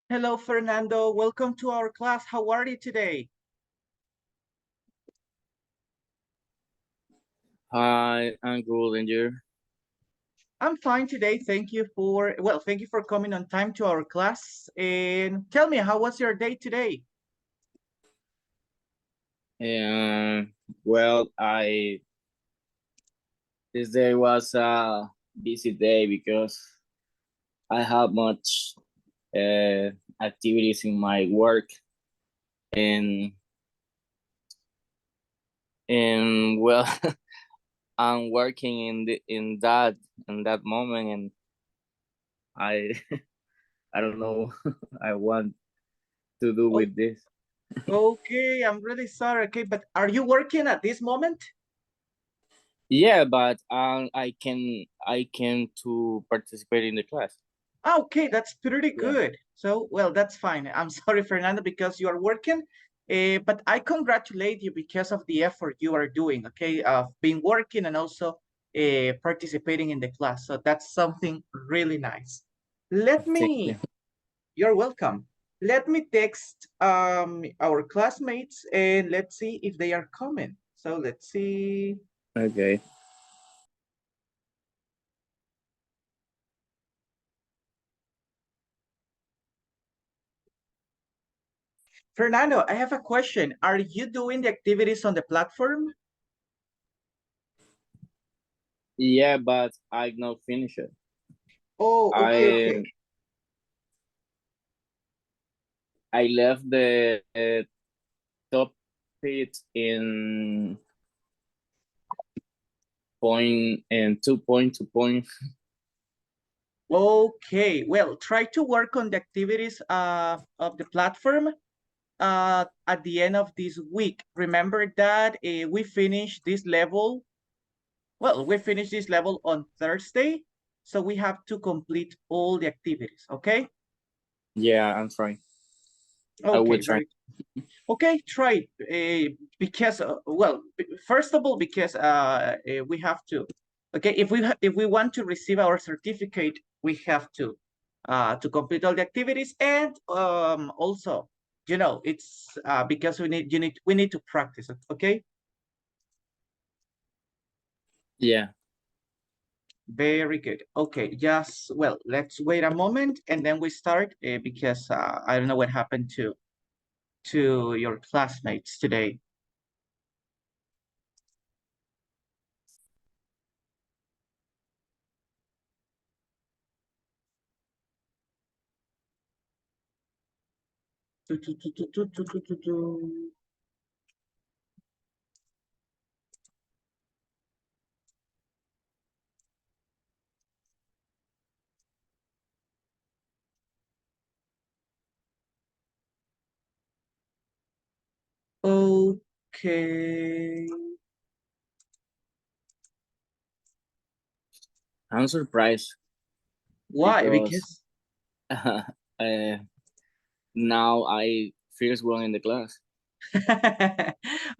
Hello, Fernando. Welcome to our class. How are you today? Hi, I'm good, and you? I'm fine today. Thank you for coming on time to our class. And tell me, how was your day today? And well, this day was a busy day because I have much activities in my work, and well, I'm working in that moment, and I I don't know I want to do Oh, with this. okay. I'm really sorry. Okay, but are you working at this moment? Yeah, but I can to participate in the class. Okay, that's pretty Yeah, good. So, well, that's fine. I'm sorry, Fernando, because you are working, but I congratulate you because of the effort you are doing, okay, of being working and also participating in the class. So that's something really nice. Let thank you. me, you're welcome. Let me text our classmates and let's see if they are coming. So let's see. Okay. Fernando, I have a question. Are you doing the activities on the platform? Yeah, but I not finish it. Oh, okay, okay. I I left the top pit in point and 2.2 point. Okay, well, try to work on the activities of the platform at the end of this week. Remember that we finished this level. Well, we finished this level on Thursday, so we have to complete all the activities. Okay. Yeah, I'm trying. I will Okay, try. very okay. Try because first of all, because we have to. Okay, if we want to receive our certificate, we have to complete all the activities and also, you know, it's because we need to practice it. Okay, Yeah. very good. Okay, just well, let's wait a moment and then we start because I don't know what happened to your classmates today. Tu, tu, tu, tu, tu, tu, tu, tu, tu. Okay. I'm surprised Why? because Because uh, now I first one in the class.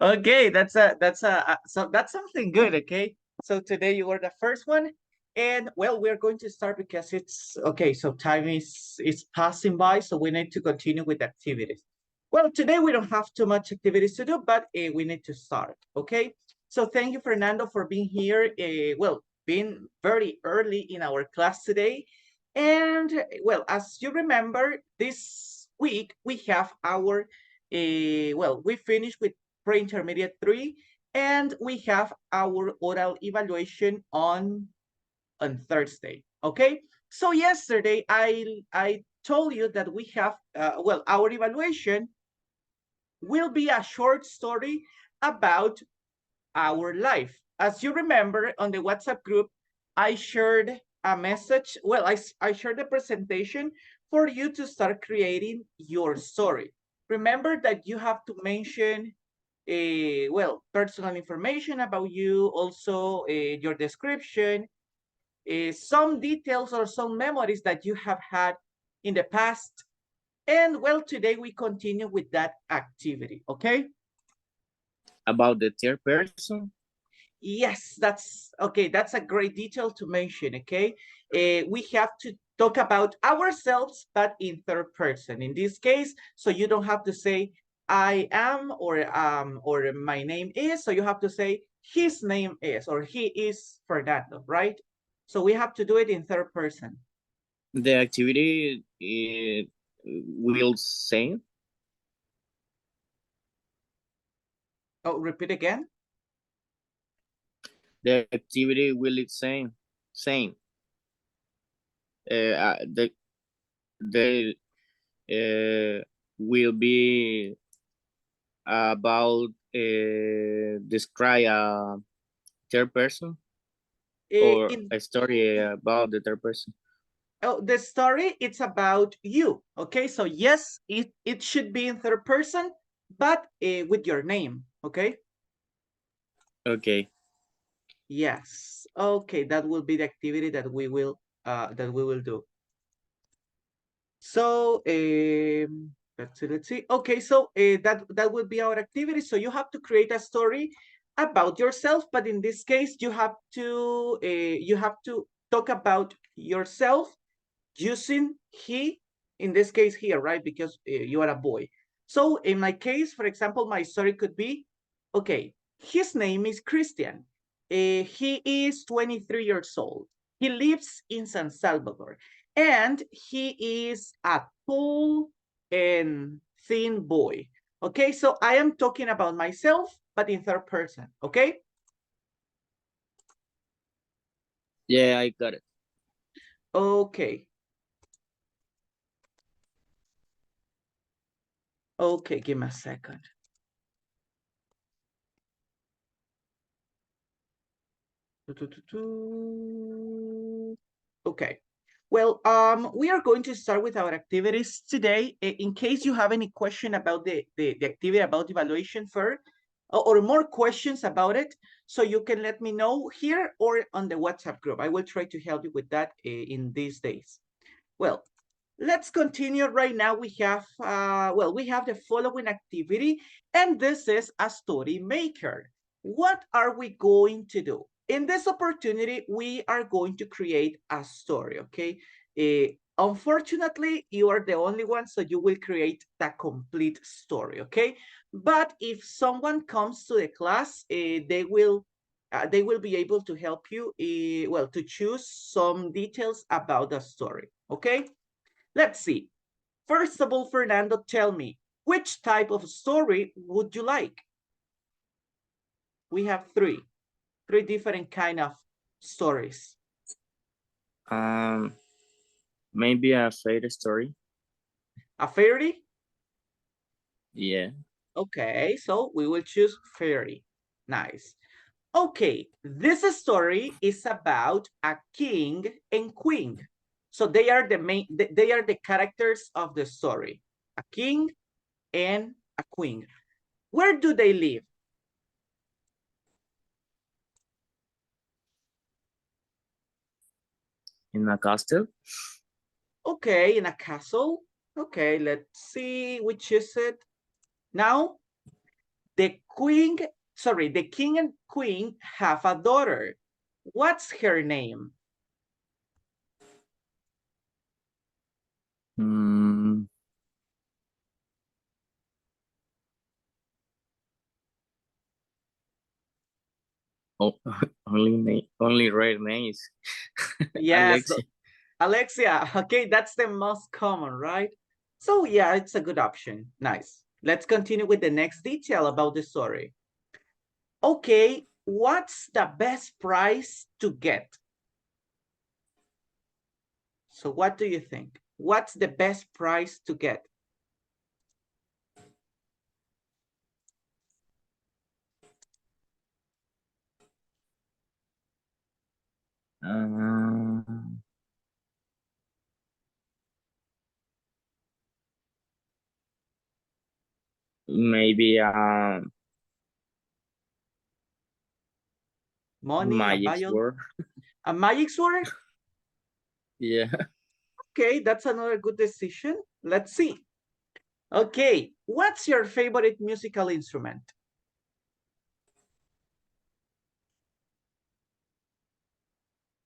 okay, so that's something good. Okay, so today you were the first one, and well, we're going to start because it's okay. So time is passing by, so we need to continue with activities. Well, today we don't have too much activities to do, but we need to start. Okay, so thank you, Fernando, for being here. Well, being very early in our class today, and well, as you remember, this week we have our well, we finished with pre-intermediate 3, and we have our oral evaluation on Thursday. Okay, so yesterday I told you that we have well, our evaluation will be a short story about our life. As you remember on the WhatsApp group, I shared a message. Well, I shared a presentation for you to start creating your story. Remember that you have to mention well, personal information about you, also your description, some details or some memories that you have had in the past. And well, today we continue with that activity, okay? About the third person. Yes, that's okay. That's a great detail to mention. Okay, we have talk about ourselves, but in third person. In this case, so you don't have to say I am or my name is. So you have to say his name is or he is Fernando, right? So we have to do it in third person. The activity will say. Oh, repeat again. The activity will it same. The will be about describe a third person or In a story about the third person. Oh, the story, it's about you. Okay, so yes, it should be in third person, but with your name. Okay. Okay. Yes. Okay, that will be the activity that we will do. So let's see. Okay, so that would be our activity. So you have to create a story about yourself, but in this case, you have to talk about yourself using he, in this case here, right? Because you are a boy. So in my case, for example, my story could be, okay, his name is Christian. He is 23 years old. He lives in San Salvador. And he is a tall and thin boy. Okay, so I am talking about myself, but in third person. Okay. Yeah, I got it. Okay. Okay, give me a second. Okay. Well, we are going to start with our activities today. In case you have any question about the activity about evaluation for, or more questions about it, so you can let me know here or on the WhatsApp group. I will try to help you with that in these days. Well, let's continue right now. We have, we have the following activity, and this is a story maker. What are we going to do? In this opportunity, we are going to create a story, okay? Unfortunately, you are the only one, so you will create the complete story, okay? But if someone comes to the class, they will be able to help you, to choose some details about the story, okay? Let's see. First of all, Fernando, tell me, which type of story would you like? We have three different kind of stories. Um, maybe a fairy story. A fairy? Yeah. Okay, so we will choose fairy. Nice. Okay, this story is about a king and queen. So they are they are the characters of the story. A king and a queen. Where do they live? In a castle. Okay, in a castle. Okay, let's see which is it. Now, the king and queen have a daughter. What's her name? Mm, oh, only rare names. Yes, Alexia. Alexia. Okay, that's the most common, right? So yeah, it's a good option. Nice. Let's continue with the next detail about the story. Okay, what's the best price to get? So what do you think? What's the best price to get? Um, maybe Money, magic word. a magic sword? Yeah. Okay, that's another good decision. Let's see. Okay, what's your favorite musical instrument?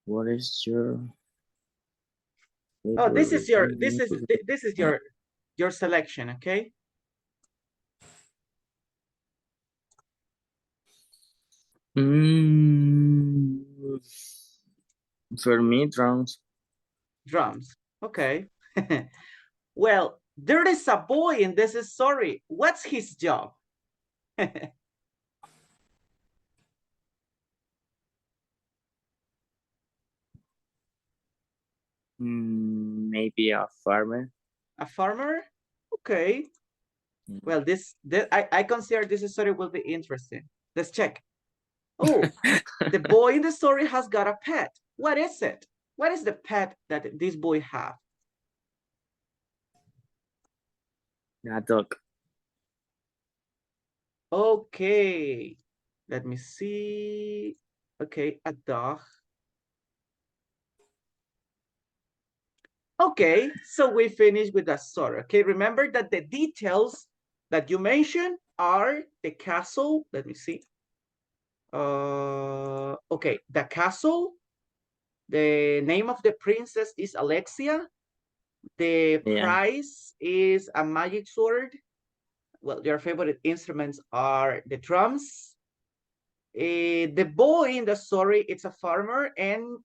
What is your Oh, this is your selection, okay? Mm, for me, drums. Drums. Okay. Well, there is a boy in this story. What's his job? Maybe a farmer. A farmer? Okay. Mm. Well, I consider this story will be interesting. Let's check. Oh, the boy in the story has got a pet. What is it? What is the pet that this boy have? A dog. Okay. Let me see. Okay, a dog. Okay, so we finished with the story. Okay, remember that the details that you mentioned are the castle. Let me see. Okay, the castle. The name of the princess is Alexia. The Yeah. prize is a magic sword. Well, your favorite instruments are the drums. The boy in the story, it's a farmer, and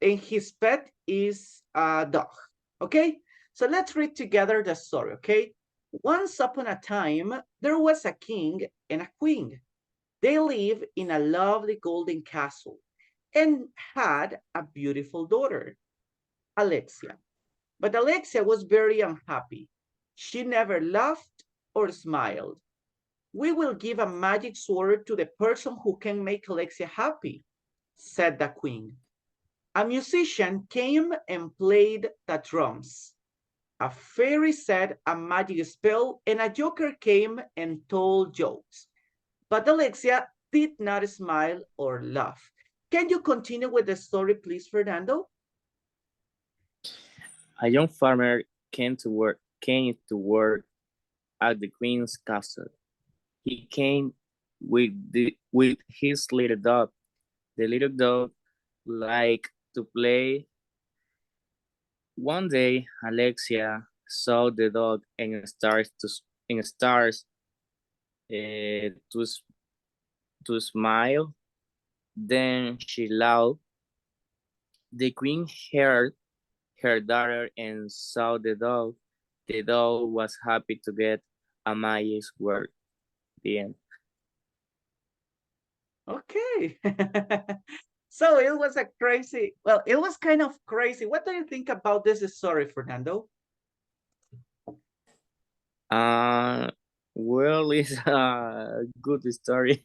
his pet is a dog. Okay, so let's read together the story. Okay, once upon a time, there was a king and a queen. They lived in a lovely golden castle and had a beautiful daughter, Alexia. But Alexia was very unhappy. She never laughed or smiled. We will give a magic sword to the person who can make Alexia happy, said the queen. A musician came and played the drums. A fairy said a magic spell, and a joker came and told jokes. But Alexia did not smile or laugh. Can you continue with the story, please, Fernando? A young farmer came to work at the queen's castle. He came with his little dog. The little dog liked to play. One day, Alexia saw the dog and starts to smile. Then she laughed. The queen heard her daughter and saw the dog. The dog was happy to get a magic word. The end. Okay. So it was a crazy, well, it was kind of crazy. What do you think about this story, Fernando? Uh, well, it's a good story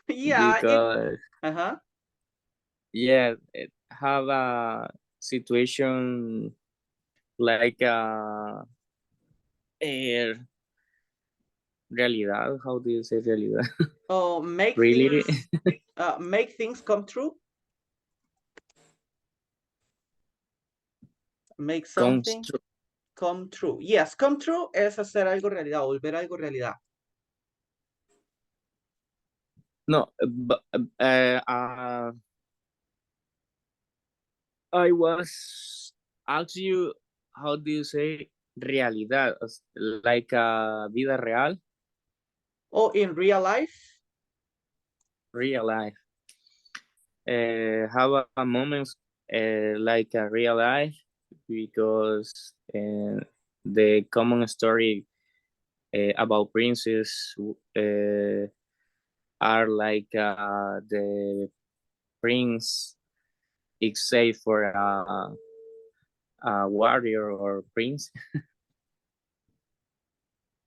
Yeah, because uh-huh. yeah, it have a situation like a realidad. How do you say realidad? Oh, Really? make things come true. Make Comes something true. come true. Yes, come true es hacer algo realidad, volver algo realidad. No, but I was ask you how do you say realidad, like vida real, Oh, in real life? real life. Have a moments like a real life because the common story about princes are like the prince is safe for a warrior or prince.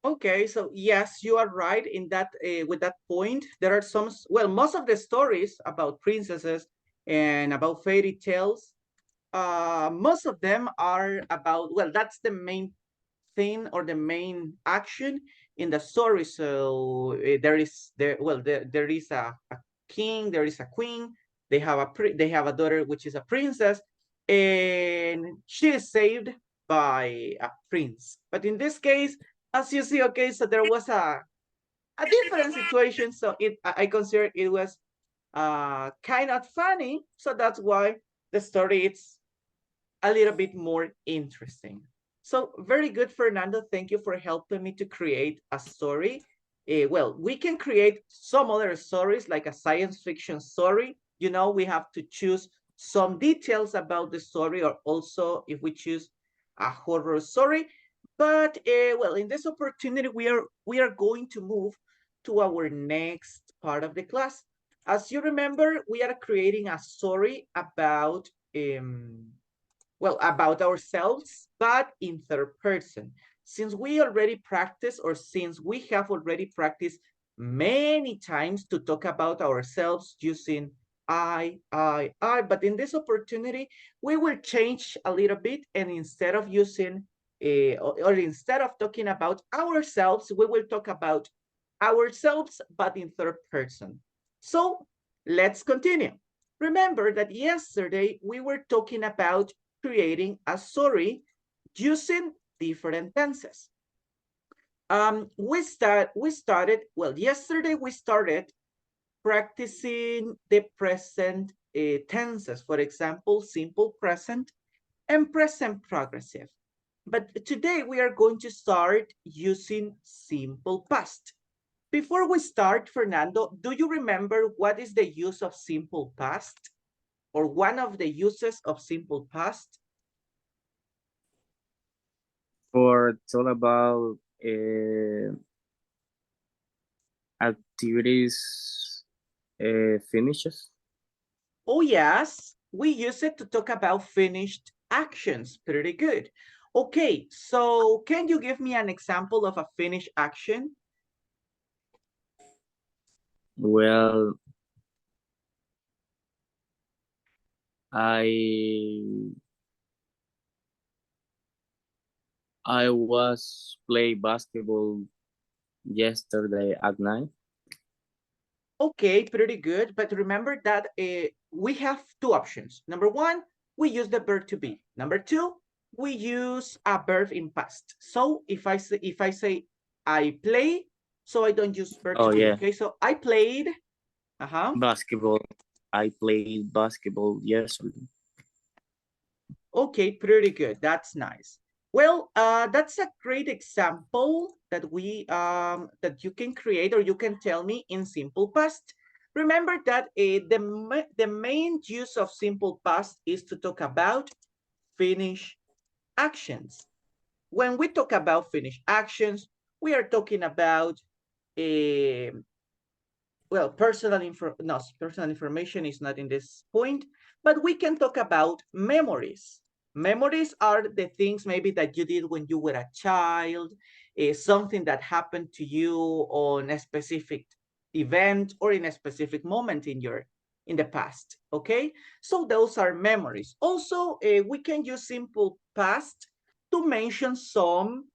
Okay, so yes, you are right in that with that point. There are some, well, most of the stories about princesses and about fairy tales, most of them are about, well, that's the main thing or the main action in the story. So there is a king, there is a queen, they have a daughter which is a princess, and she is saved by a prince. But in this case, as you see, okay, so there was a different situation. So I consider it was kind of funny. So that's why the story it's a little bit more interesting. So very good, Fernando. Thank you for helping me to create a story. Well, we can create some other stories like a science fiction story. You know, we have to choose some details about the story, or also if we choose a horror story. But well, in this opportunity, we are going to move to our next part of the class. As you remember, we are creating a story about well, about ourselves, but in third person. Since we already practice, or since we have already practiced many times to talk about ourselves using I, but in this opportunity, we will change a little bit, and instead of using, or instead of talking about ourselves, we will talk about ourselves, but in third person. So let's continue. Remember that yesterday we were talking about creating a story using different tenses. Yesterday we started practicing the present tenses. For example, simple present and present progressive. But today we are going to start using simple past. Before we start, Fernando, do you remember what is the use of simple past? Or one of the uses of simple past? For talk about activities finishes. Oh, yes, we use it to talk about finished actions. Pretty good. Okay, so can you give me an example of a finished action? Well, I I was play basketball yesterday at night. Okay, pretty good. But remember that we have two options. Number one, we use the verb to be. Number two, we use a verb in past. So if I say I play, so I don't use verb to Oh be. yeah, Okay, so I played. Uh-huh. basketball. I played basketball yesterday. Okay, pretty good. That's nice. Well, that's a great example that that you can create, or you can tell me in simple past. Remember that the main use of simple past is to talk about finish actions. When we talk about finish actions, we are talking about a well, personal information is not in this point, but we can talk about memories. Memories are the things maybe that you did when you were a child, something that happened to you on a specific event or in a specific moment in the past. Okay, so those are memories. Also, we can use simple past to mention some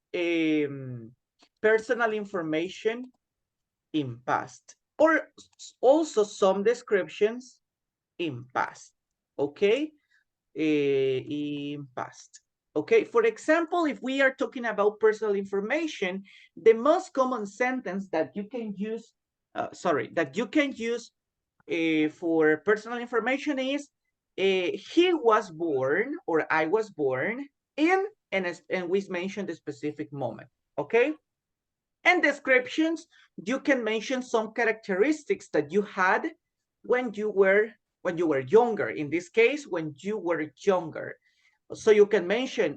personal information in past, or also some descriptions in past. Okay, in past. Okay, for example, if we are talking about personal information, the most common sentence that you can use, that you can use for personal information is, he was born, or I was born in, and we mentioned the specific moment. Okay, and descriptions, you can mention some characteristics that you had when you were younger. In this case, when you were younger. So you can mention,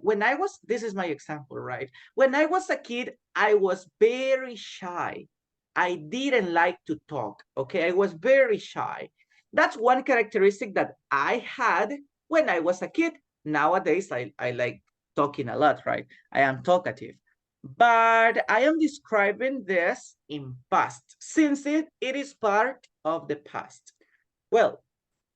this is my example, right? When I was a kid, I was very shy. I didn't like to talk. Okay, I was very shy. That's one characteristic that I had when I was a kid. Nowadays, I like talking a lot, right? I am talkative. But I am describing this in past, since it is part of the past. Well,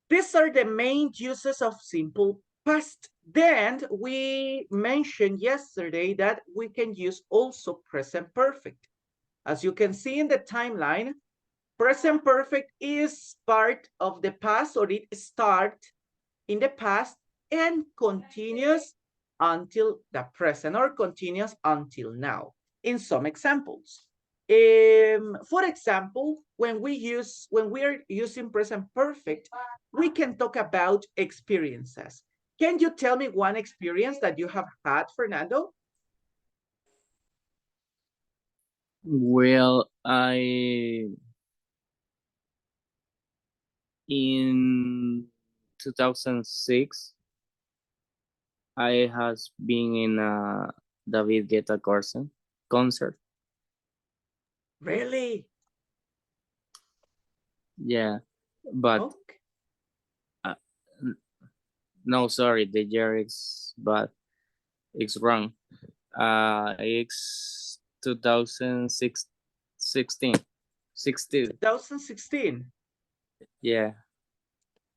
these are the main uses of simple past. Then we mentioned yesterday that we can use also present perfect. As you can see in the timeline, present perfect is part of the past, or it starts in the past and continues until the present, or continues until now in some examples. For example, when we are using present perfect, we can talk about experiences. Can you tell me one experience that you have had, Fernando? Well, in 2006, I has been in a David Guetta concert. Really? Yeah, but Okay. uh, no, sorry, the year is but it's wrong. It's 2006, 16, 16. 2016. Yeah,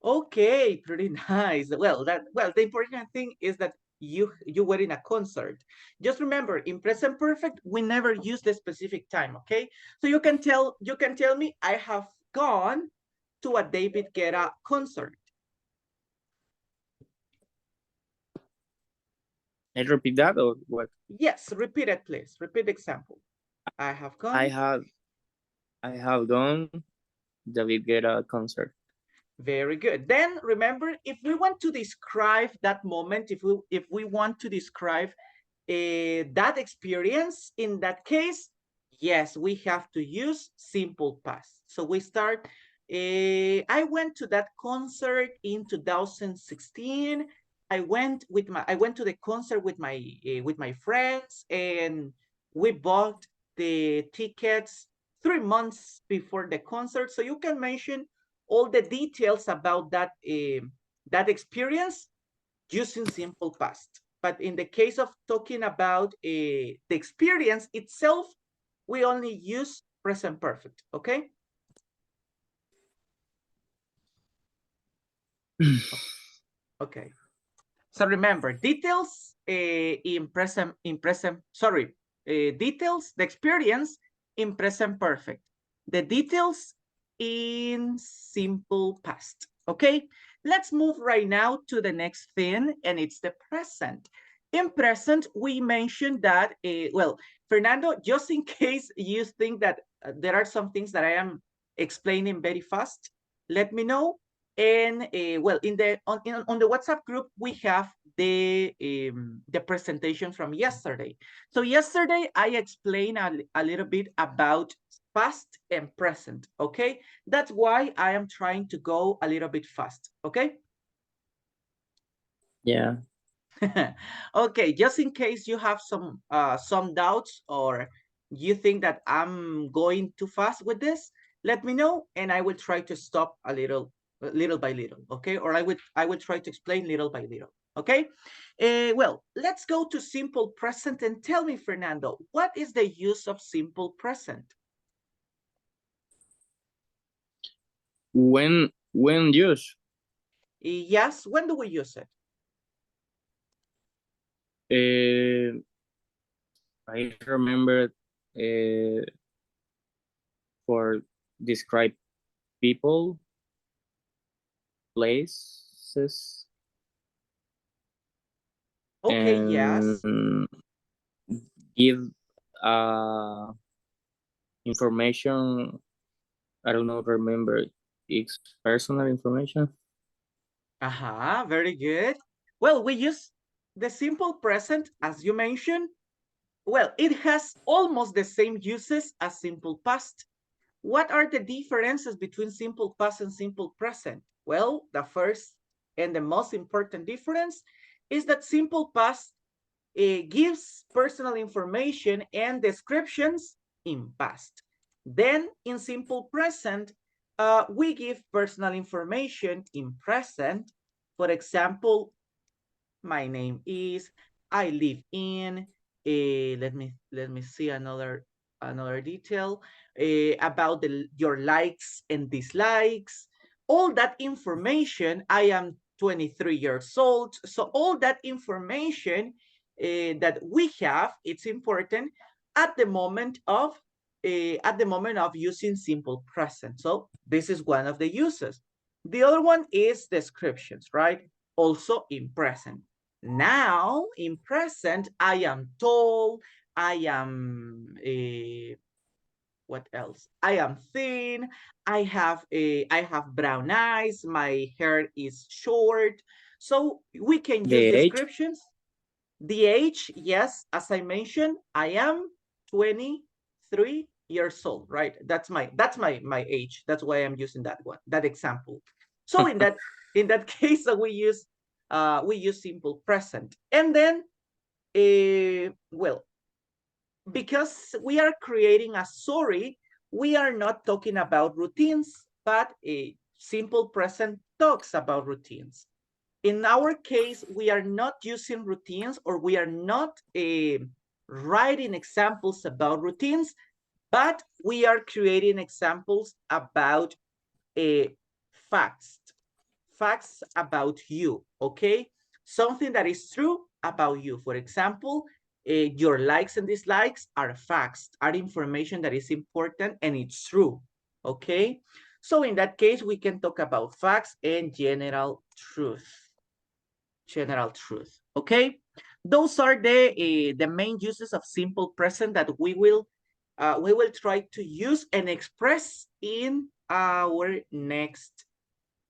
Okay, pretty nice. Well, the important thing is that you were in a concert. Just remember, in present perfect, we never use the specific time, okay? So you can tell me I have gone to a David Guetta concert. I repeat that or what? Yes, repeat it, please. Repeat the example. I have I gone. have I have gone David Guetta concert. Very good. Then remember, if we want to describe that moment, if we want to describe that experience, in that case, yes, we have to use simple past. So we start, I went to that concert in 2016. I went to the concert with my friends, and we bought the tickets 3 months before the concert. So you can mention all the details about that experience using simple past. But in the case of talking about the experience itself, we only use present perfect, okay? Okay. So remember, details details, the experience in present perfect. The details in simple past, okay? Let's move right now to the next thing, and it's the present. In present, we mentioned that, well, Fernando, just in case you think that there are some things that I am explaining very fast, let me know. And well, on the WhatsApp group, we have the presentation from yesterday. So yesterday I explained a little bit about past and present, okay? That's why I am trying to go a little bit fast, okay? Yeah. Okay, just in case you have some doubts, or you think that I'm going too fast with this, let me know and I will try to stop little by little, okay? Or I will try to explain little by little, okay? Well, let's go to simple present and tell me, Fernando, what is the use of simple present? When use? Yes, when do we use it? Uh, I remember uh, for describe people, places, Okay, yes. and give uh information. I don't know, remember it's personal information. Very good. Well, we use the simple present, as you mentioned. Well, it has almost the same uses as simple past. What are the differences between simple past and simple present? Well, the first and the most important difference is that simple past gives personal information and descriptions in past. Then in simple present, we give personal information in present. For example, my name is, I live in, let me see another detail about your likes and dislikes, all that information. I am 23 years old, so all that information that we have, it's important at the moment of using simple present. So this is one of the uses. The other one is descriptions, right? Also in present. Now, in present, I am tall, I am, what else? I am thin, I have brown eyes, my hair is short. So we can use The age? descriptions. The age, yes, as I mentioned, I am 23 years old, right? That's my age. That's why I'm using that one, that example. So in that case, we use simple present. And then well, because we are creating a story, we are not talking about routines, but a simple present talks about routines. In our case, we are not using routines, or we are not writing examples about routines, but we are creating examples about facts, facts about you, okay? Something that is true about you. For example, your likes and dislikes are facts, are information that is important and it's true, okay? So in that case, we can talk about facts and general truth. General truth, okay? Those are the main uses of simple present that we will try to use and express in our next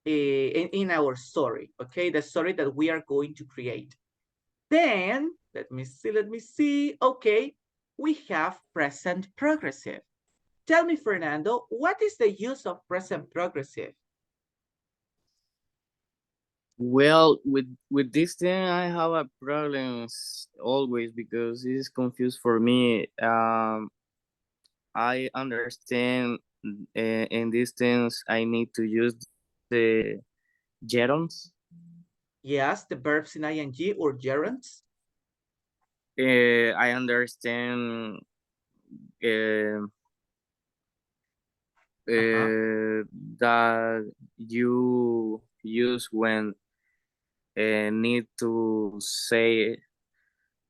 in our story, okay? The story that we are going to create. Then, let me see. Okay, we have present progressive. Tell me, Fernando, what is the use of present progressive? Well, with this thing, I have a problems always because it's confused for me. I understand in these things I need to use the gerunds. Yes, the verbs in ing or gerunds. I understand uh, Uh-huh. that you use when need to say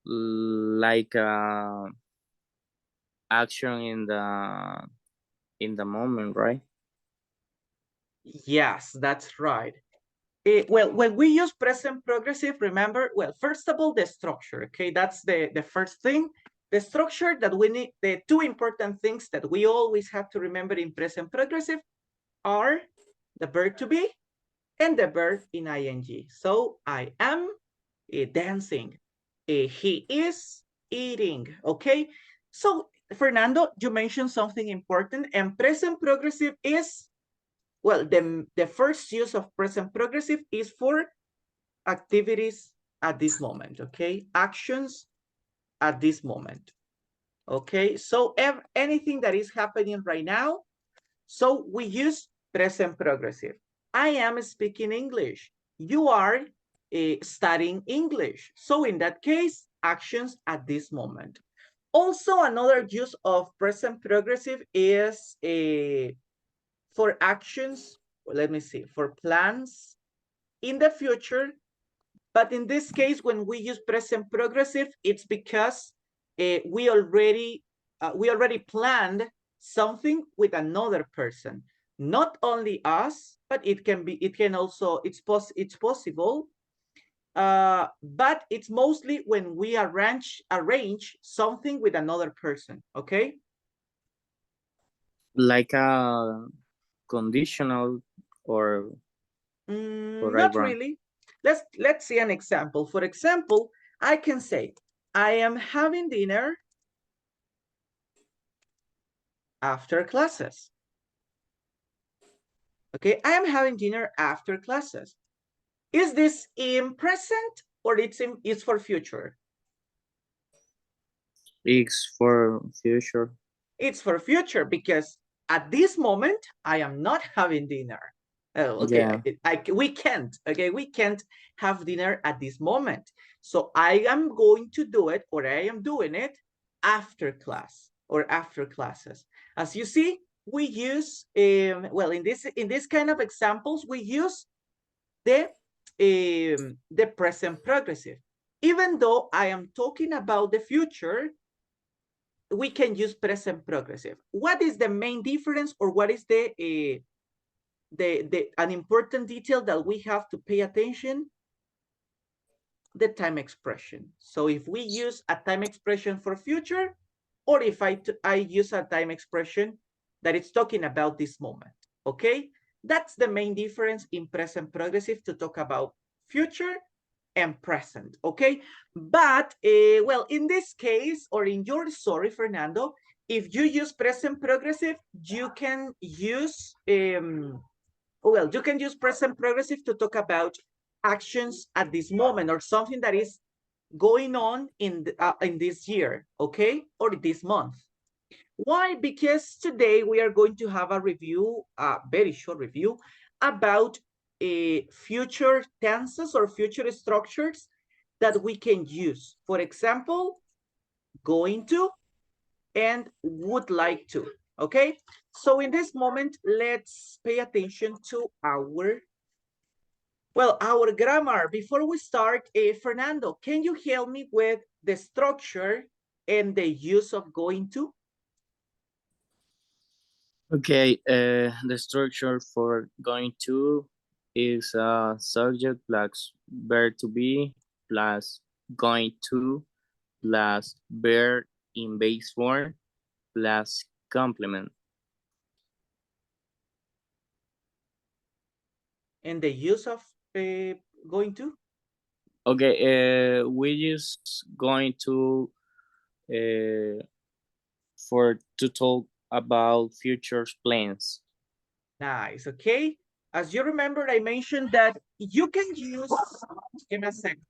like action in the moment, right? Yes, that's right. Well, when we use present progressive, remember, well, first of all, the structure, okay? That's the first thing. The structure that we need, the two important things that we always have to remember in present progressive are the verb to be and the verb in ing. So I am dancing. He is eating, okay? So Fernando, you mentioned something important, and present progressive is, well, the first use of present progressive is for activities at this moment, okay? Actions at this moment, okay? So anything that is happening right now, so we use present progressive. I am speaking English. You are studying English. So in that case, actions at this moment. Also, another use of present progressive is for actions, let me see, for plans in the future. But in this case, when we use present progressive, it's because we already planned something with another person. Not only us, but it can also, it's possible. But it's mostly when we arrange something with another person, okay? Like a conditional or right Not wrong. really. Let's see an example. For example, I can say, I am having dinner after classes. Okay, I am having dinner after classes. Is this in present or it's for future? X for future. It's for future because at this moment I am not having dinner. Oh, okay, Yeah. we can't. Okay, we can't have dinner at this moment. So I am going to do it, or I am doing it after class or after classes. As you see, we use well, in this kind of examples, we use the present progressive. Even though I am talking about the future, we can use present progressive. What is the main difference, or what is an important detail that we have to pay attention? The time expression. So if we use a time expression for future, or if I use a time expression that it's talking about this moment, okay? That's the main difference in present progressive to talk about future and present, okay? But, well, in this case, or in your story, Fernando, if you use present progressive, you can use, well, you can use present progressive to talk about actions at this moment or something that is going on in this year, okay, or this month. Why? Because today we are going to have a review, a very short review, about future tenses or future structures that we can use. For example, going to and would like to, okay? So in this moment, let's pay attention to our grammar. Before we start, Fernando, can you help me with the structure and the use of going to? Okay, the structure for going to is subject plus verb to be plus going to plus verb in base form plus complement. And the use of going to? Okay, we use going to for to talk about future plans. Nice, okay. As you remember, I mentioned that you can use, give me a second.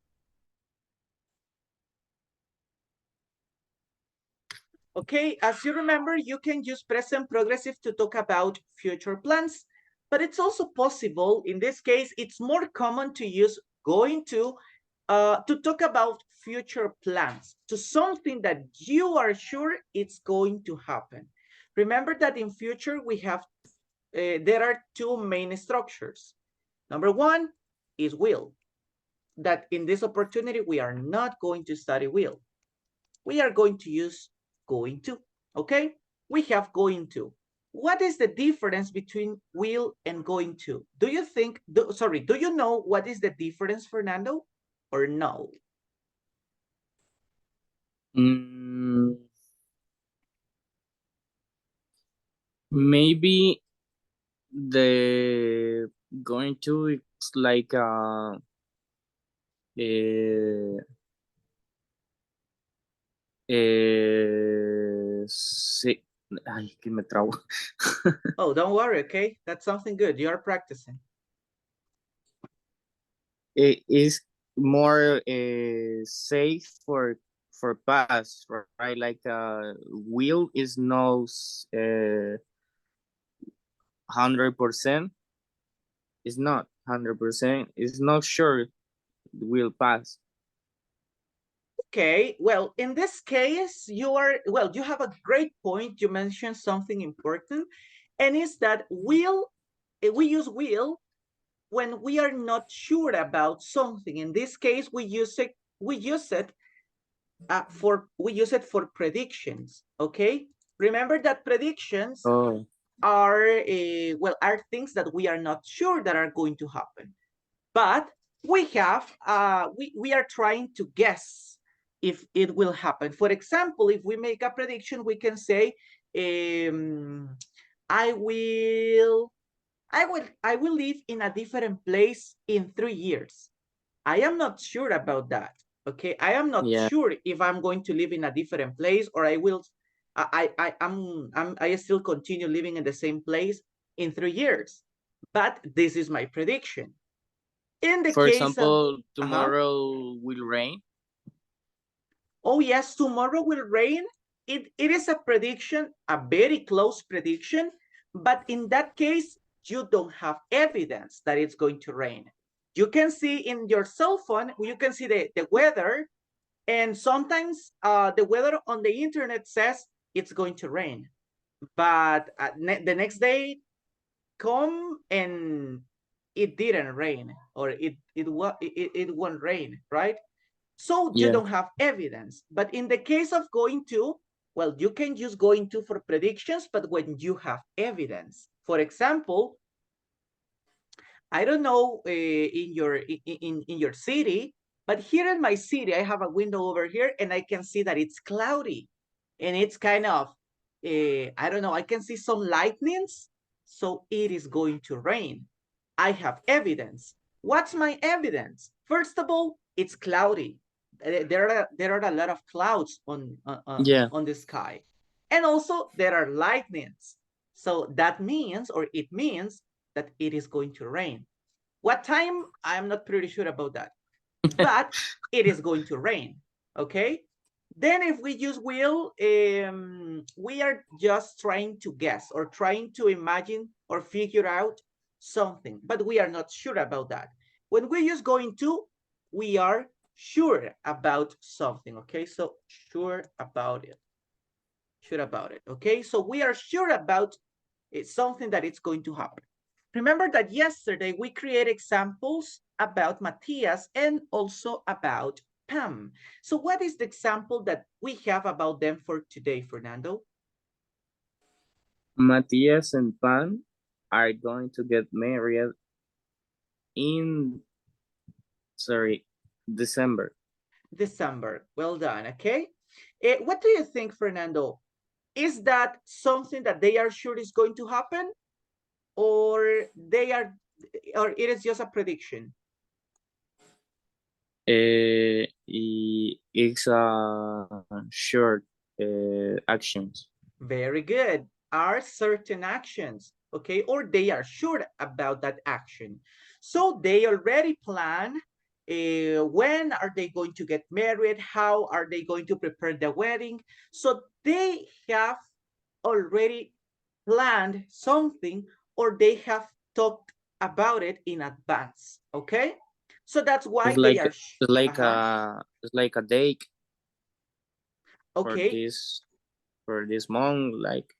Okay, as you remember, you can use present progressive to talk about future plans, but it's also possible, in this case, it's more common to use going to talk about future plans, to something that you are sure it's going to happen. Remember that in future, we have, there are two main structures. Number one is will, that in this opportunity, we are not going to study will. We are going to use going to, okay? We have going to. What is the difference between will and going to? Do you think, do you know what is the difference, Fernando, or no? Maybe the going to it's like sí. Ay, que me trabo. Oh, don't worry, okay? That's something good. You are practicing. It is more safe for past, right? Like will is no 100%. It's not 100%. It's not sure will pass. Okay, well, in this case, you have a great point. You mentioned something important, and is that will, we use will when we are not sure about something. In this case, we use it for predictions, okay? Remember that predictions are things that we are not sure that are going to happen. But we have, we are trying to guess if it will happen. For example, if we make a prediction, we can say, I will live in a different place in 3 years. I am not sure about that. Okay, I am not sure if I'm going to live in a different place or I still continue living in the same place in 3 years. But this is my prediction. In the For case example, tomorrow will rain. Oh yes, tomorrow will rain. It is a prediction, a very close prediction, but in that case, you don't have evidence that it's going to rain. You can see in your cell phone, you can see the weather, and sometimes the weather on the internet says it's going to rain, but the next day come and it didn't rain, or it won't rain, right? So you don't have evidence. But in the case of going to, well, you can use going to for predictions, but when you have evidence. For example, I don't know in your city, but here in my city, I have a window over here and I can see that it's cloudy and it's kind of, I don't know, I can see some lightnings. So it is going to rain. I have evidence. What's my evidence? First of all, it's cloudy. There are a lot of clouds on the sky. And also there are lightnings. So that means, or it means, that it is going to rain. What time? I'm not pretty sure about that. But it is going to rain, okay? Then if we use will, we are just trying to guess or trying to imagine or figure out something, but we are not sure about that. When we use going to, we are sure about something, okay? So sure about it. Sure about it, okay? So we are sure about something that it's going to happen. Remember that yesterday we created examples about Matthias and also about Pam. So what is the example that we have about them for today, Fernando? Matthias and Pam are going to get married in, December. December. Well done, okay? What do you think, Fernando? Is that something that they are sure is going to happen? Or or it is just a prediction? It's short actions. Very good. Are certain actions, okay? Or they are sure about that action. So they already plan when are they going to get married? How are they going to prepare the wedding? So they have already planned something, or they have talked about it in advance, okay? So that's why It's they like are, it's like a date okay. for this month, like.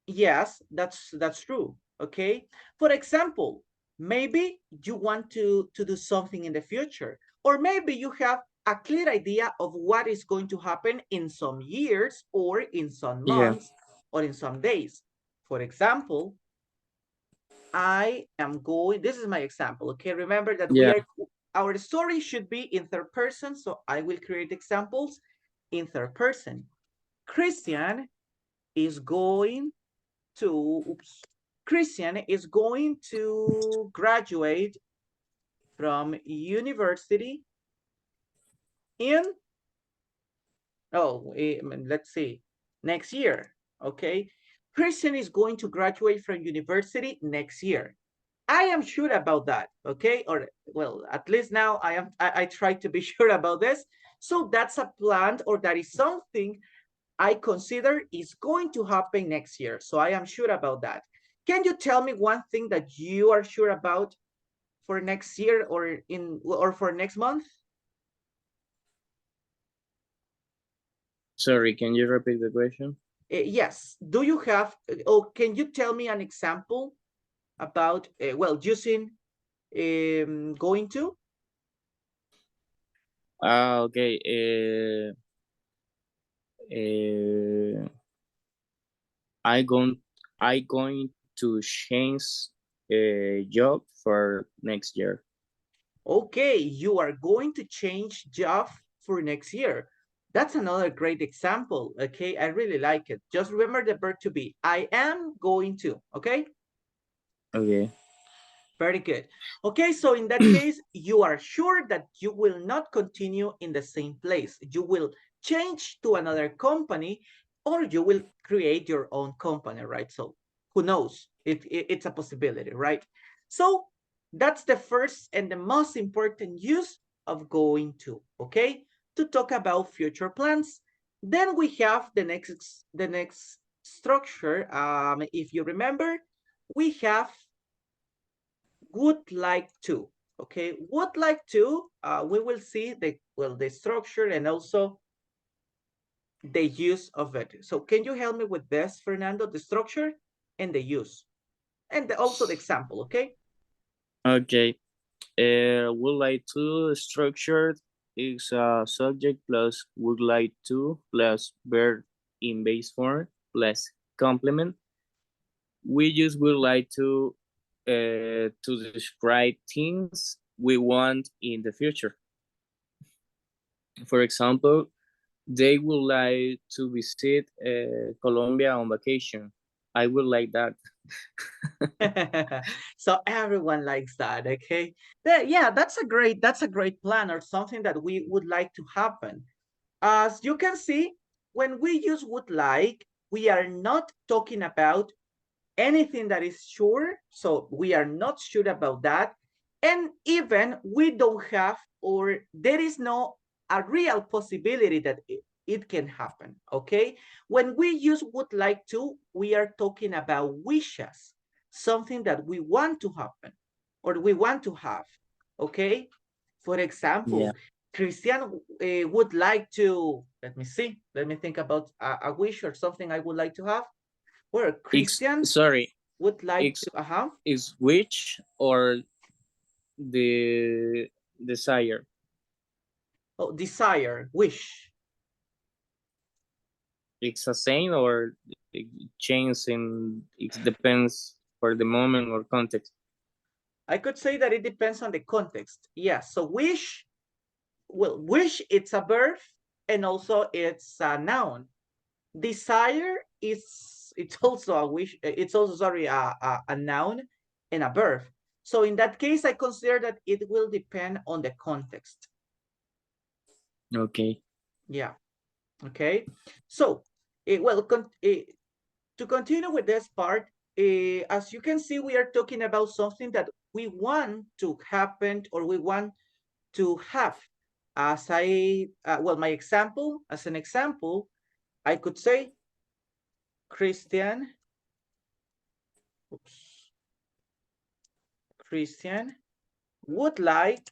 Yes, that's true. Okay. For example, maybe you want to do something in the future, or maybe you have a clear idea of what is going to happen in some years or in some Yeah. months or in some days. For example, I am going, this is my example. Okay. Remember that Yeah. our story should be in third person. So I will create examples in third person. Christian is going Christian is going to graduate from university in, let's see, next year, okay? Christian is going to graduate from university next year. I am sure about that, okay? Or, well, at least now I try to be sure about this. So that's a plan, or that is something I consider is going to happen next year. So I am sure about that. Can you tell me one thing that you are sure about for next year or for next month? Sorry, can you repeat the question? Yes. Do you have, or can you tell me an example about, using going to? Okay. I going I going to change a job for next year. Okay, you are going to change job for next year. That's another great example. Okay, I really like it. Just remember the verb to be. I am going to. Okay. Okay. Very good. Okay, so in that case, you are sure that you will not continue in the same place. You will change to another company, or you will create your own company, right? So who knows? It's a possibility, right? So that's the first and the most important use of going to, okay? To talk about future plans. Then we have the next structure. If you remember, we have would like to, okay? Would like to, we will see the structure and also the use of it. So can you help me with this, Fernando? The structure and the use, and also the example, okay? Okay. Would like to structured is a subject plus would like to plus verb in base form plus complement. We use would like to describe things we want in the future. For example, they would like to visit Colombia on vacation. I would like that. So everyone likes that, okay? Yeah, that's a great plan or something that we would like to happen. As you can see, when we use would like, we are not talking about anything that is sure, so we are not sure about that. And even we don't have, or there is no a real possibility that it can happen, okay? When we use would like to, we are talking about wishes, something that we want to happen or we want to have, okay? For example, Yeah. Christian would like to, let me see, let me think about a wish or something I would like to have. Well, Christian Sorry, would like it's to, is which or the desire? oh, desire, wish. It's the same or it changes and it depends for the moment or context. I could say that it depends on the context. Yes, so wish, well, wish, it's a verb and also it's a noun. Desire is, it's also a wish, it's also, sorry, a noun and a verb. So in that case, I consider that it will depend on the context. Okay. Yeah, okay. So, well, to continue with this part, as you can see, we are talking about something that we want to happen or we want to have. As well, my example, as an example, I could say, Christian, oops, Christian would like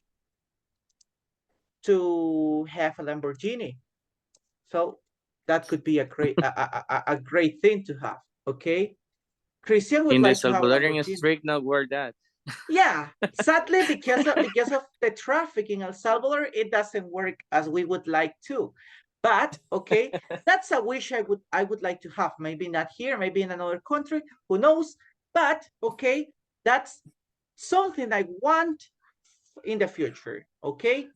to have a Lamborghini. So that could be a great thing to have, okay? Christian would In the like to have a Salvadorian Lamborghini. street, not where that. Yeah, sadly, because of the traffic in El Salvador, it doesn't work as we would like to. But okay, that's a wish I would like to have. Maybe not here, maybe in another country, who knows? But okay, that's something I want in the future. Okay,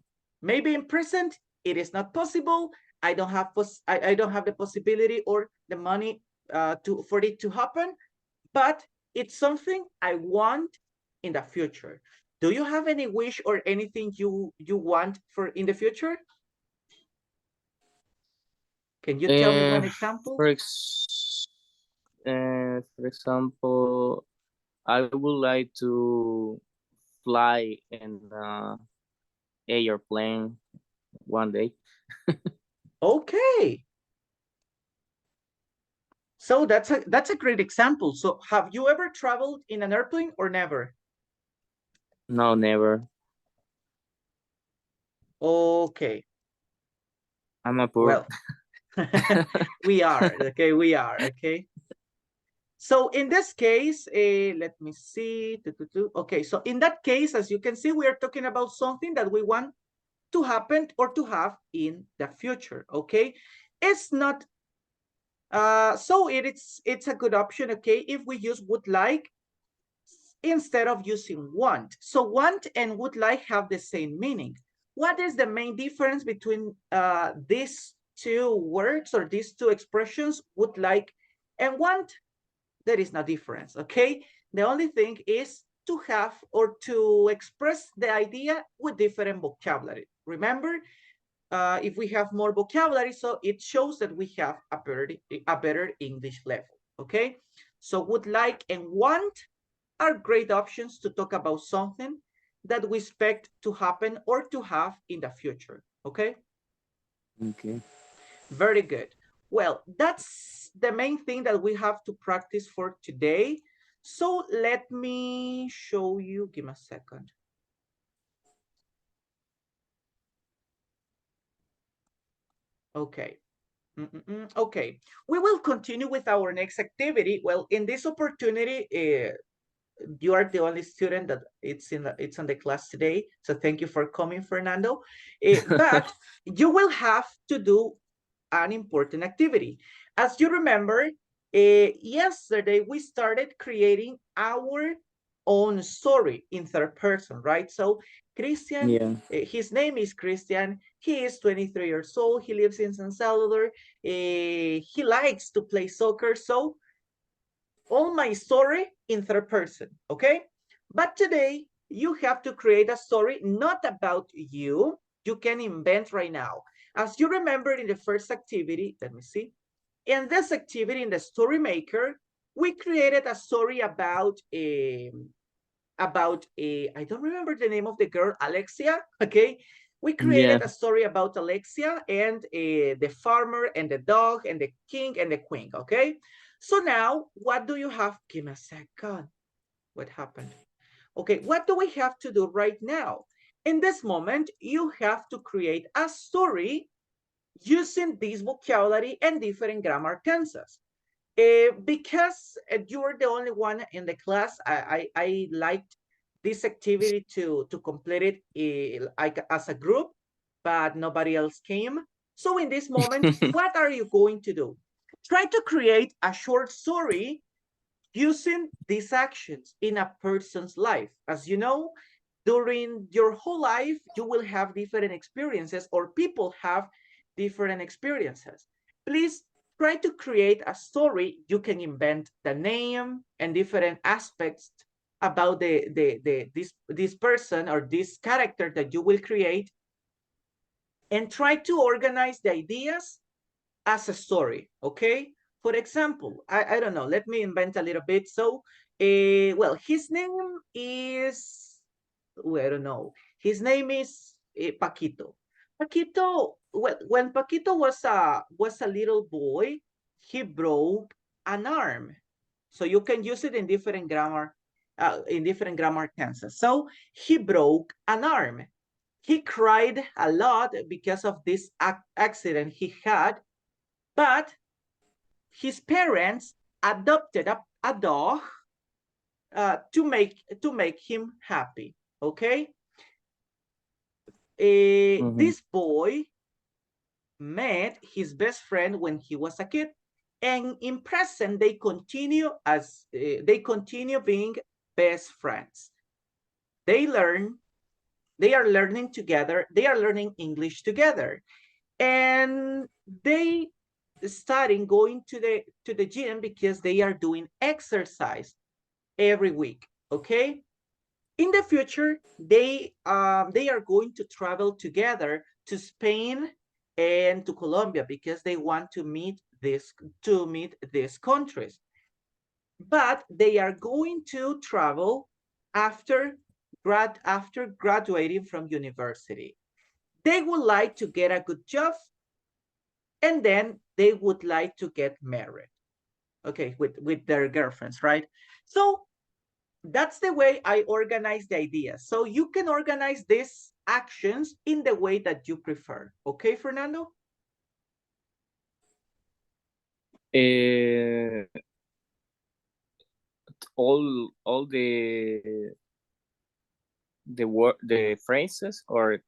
maybe in present it is not possible. I don't have I don't have the possibility or the money to for it to happen, but it's something I want in the future. Do you have any wish or anything you want for in the future? Can you tell me one example? For example, I would like to fly in airplane one day. Okay. So that's a great example. So have you ever traveled in an airplane or never? No, never. Okay. I'm a poor. Well, we are, okay, we are, okay. So in this case, let me see. Okay, so in that case, as you can see, we are talking about something that we want to happen or to have in the future, okay? It's not, so it's a good option, okay, if we use would like instead of using want. So want and would like have the same meaning. What is the main difference between these two words or these two expressions, would like and want? There is no difference, okay? The only thing is to have or to express the idea with different vocabulary. Remember, if we have more vocabulary, so it shows that we have a better English level, okay? So would like and want are great options to talk about something that we expect to happen or to have in the future, okay? Okay. Very good. Well, that's the main thing that we have to practice for today. So let me show you, give me a second. Okay. Okay, we will continue with our next activity. Well, in this opportunity, you are the only student that it's on the class today. So thank you for coming, Fernando. But you will have to do an important activity. As you remember, yesterday we started creating our own story in third person, right? So Christian, Yeah. his name is Christian. He is 23 years old. He lives in San Salvador. He likes to play soccer. So all my story in third person, okay? But today you have to create a story not about you. You can invent right now. As you remember in the first activity, let me see. In this activity, in the story maker, we created a story about a I don't remember the name of the girl, Alexia, okay? We Yeah. created a story about Alexia and the farmer and the dog and the king and the queen, okay? So now, what do you have? Give me a second. What happened? Okay, what do we have to do right now? In this moment, you have to create a story using this vocabulary and different grammar tenses. Because you're the only one in the class, I liked this activity to complete it like as a group, but nobody else came. So in this moment, what are you going to do? Try to create a short story using these actions in a person's life. As you know, during your whole life, you will have different experiences, or people have different experiences. Please try to create a story. You can invent the name and different aspects about this person or this character that you will create, and try to organize the ideas as a story, okay? For example, I don't know, let me invent a little bit. So, well, his name is, well, I don't know. His name is Paquito. Paquito, well, when Paquito was a little boy, he broke an arm. So you can use it in different grammar tenses. So he broke an arm. He cried a lot because of this accident he had, but his parents adopted a dog to make him happy. Okay, Mhm. this boy met his best friend when he was a kid, and in present they continue being best friends. They learn, they are learning together. They are learning English together, and they starting going to the gym because they are doing exercise every week. Okay, in the future they are going to travel together to Spain and to Colombia because they want to meet these countries, but they are going to travel after after graduating from university. They would like to get a good job, and then they would like to get married, okay, with their girlfriends, right? So that's the way I organize the ideas. So you can organize these actions in the way that you prefer. Okay, Fernando? Uh, all the word the phrases or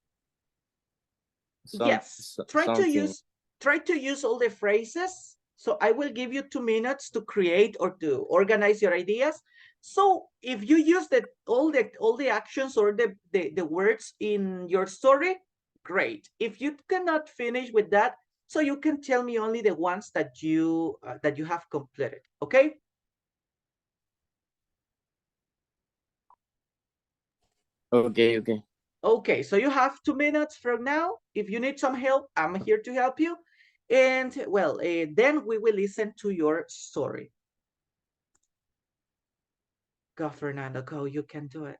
Yes. something. Try to use all the phrases. So I will give you 2 minutes to create or to organize your ideas. So if you use all the actions or the words in your story, great. If you cannot finish with that, so you can tell me only the ones that you have completed. Okay? Okay, okay. Okay, so you have 2 minutes from now. If you need some help, I'm here to help you. And well, then we will listen to your story. Go, Fernando, go. You can do it.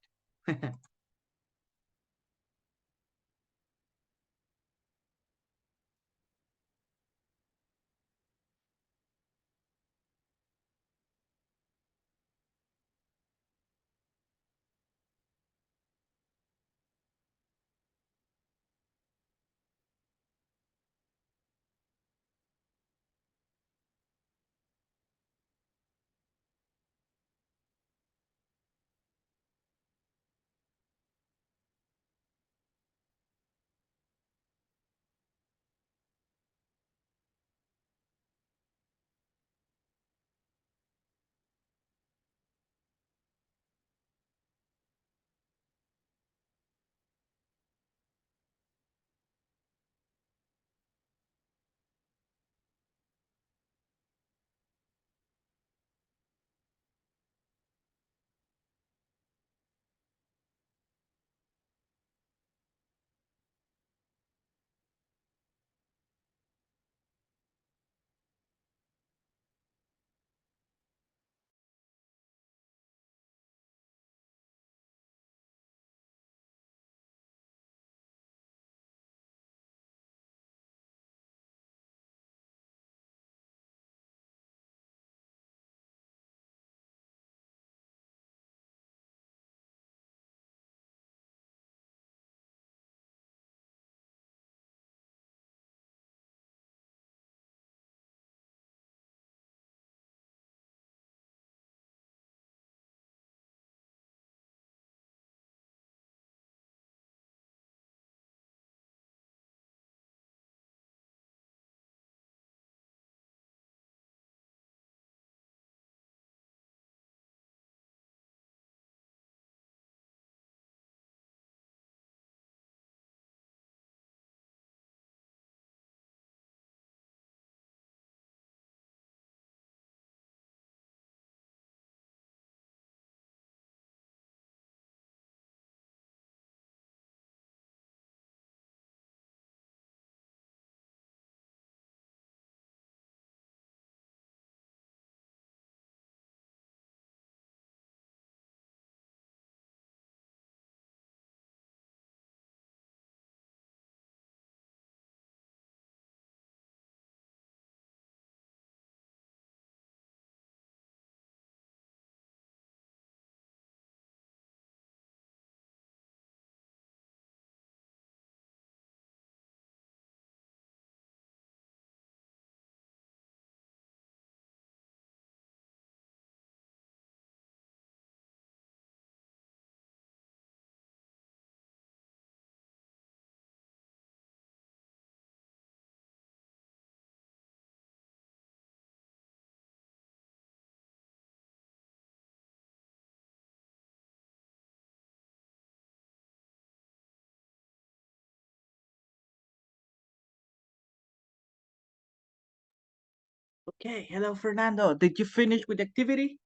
Okay, hello, Fernando. Did you finish with the activity?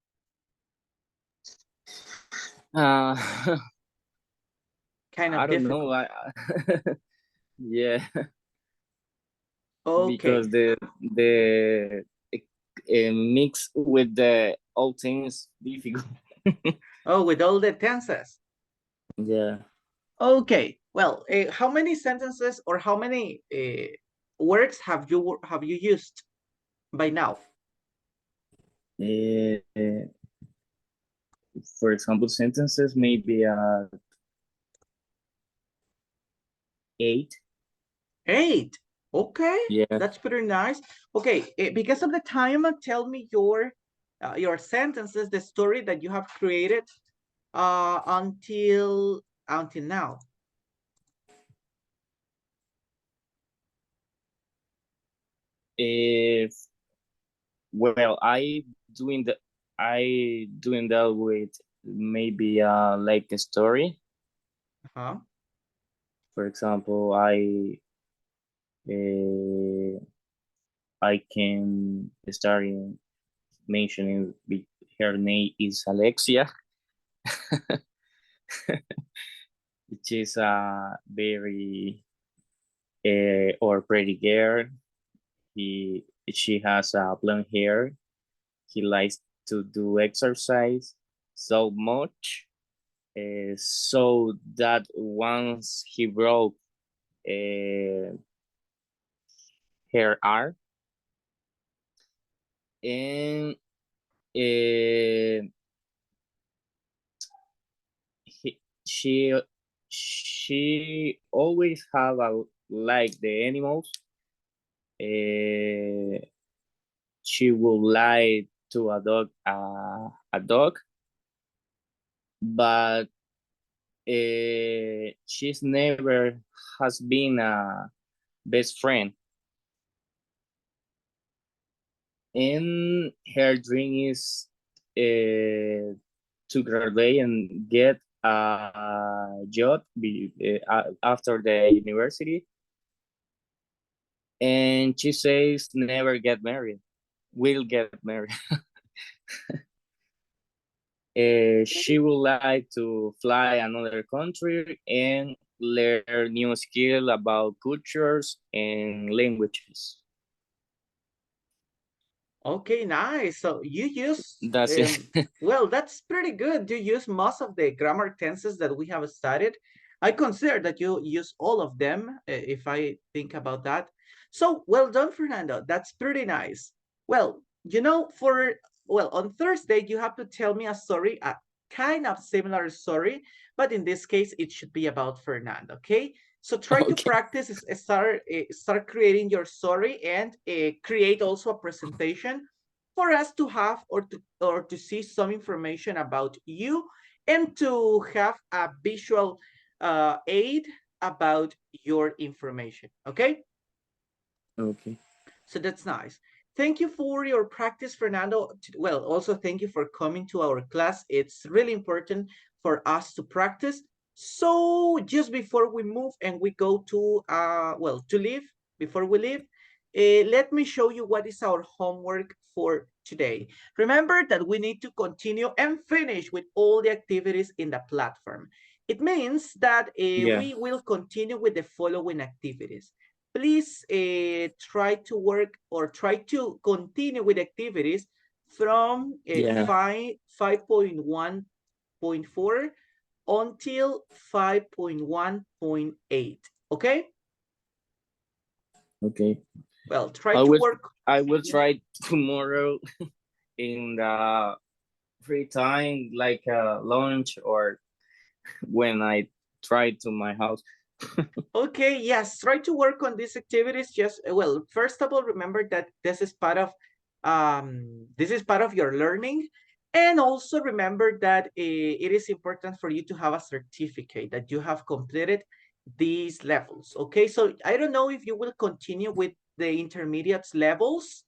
Uh, Kind I of don't know. difficult. Yeah, Okay. because the mix with the old things difficult. Oh, with all the tenses. Yeah. Okay. Well, how many sentences or how many words have you used by now? Uh, for example, sentences maybe 8. 8. Okay, Yeah. that's pretty nice. Okay, because of the time, tell me your sentences, the story that you have created until now. If well, I doing that with maybe like a story. Uh-huh. For example, uh, I can start mentioning her name is Alexia, which is a very or pretty girl. She has blonde hair. He likes to do exercise so much, so that once he broke uh, her arm, and uh, he, she always have like the animals. Uh, she would like to adopt a dog, but she's never has been a best friend, and her dream is to graduate and get a job after the university. And she says never get married, will get married. She would like to fly another country and learn new skill about cultures and languages. Okay, nice. So you use, That's it. well, that's pretty good. You use most of the grammar tenses that we have studied. I consider that you use all of them, if I think about that. So well done, Fernando. That's pretty nice. Well, well, on Thursday, you have to tell me a story, a kind of similar story, but in this case, it should be about Fernando, okay? So try to Okay. practice, start creating your story and create also a presentation for us to have or to see some information about you and to have a visual aid about your information. Okay, Okay. so that's nice. Thank you for your practice, Fernando. Well, also thank you for coming to our class. It's really important for us to practice. So just before we move and we go to well, to leave, before we leave, let me show you what is our homework for today. Remember that we need to continue and finish with all the activities in the platform. It means that Yeah. we will continue with the following activities. Please try to work or try to continue with activities from Yeah. 5.1.4 until 5.1.8. Okay? Okay. Well, try I to will work. I will Yes. try tomorrow in the free time, like lunch or when I try to my house. Okay, yes, try to work on these activities. Just well, first of all, remember that this is part of your learning, and also remember that it is important for you to have a certificate that you have completed these levels. Okay, so I don't know if you will continue with the intermediate levels,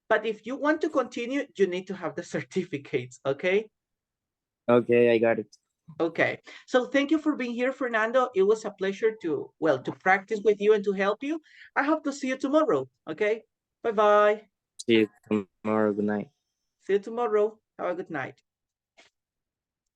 but if you want to continue, you need to have the certificates. Okay. Okay, I got it. Okay, so thank you for being here, Fernando. It was a pleasure to, well, to practice with you and to help you. I hope to see you tomorrow. Okay, bye-bye. See you tomorrow. Good night. See you tomorrow. Have a good night.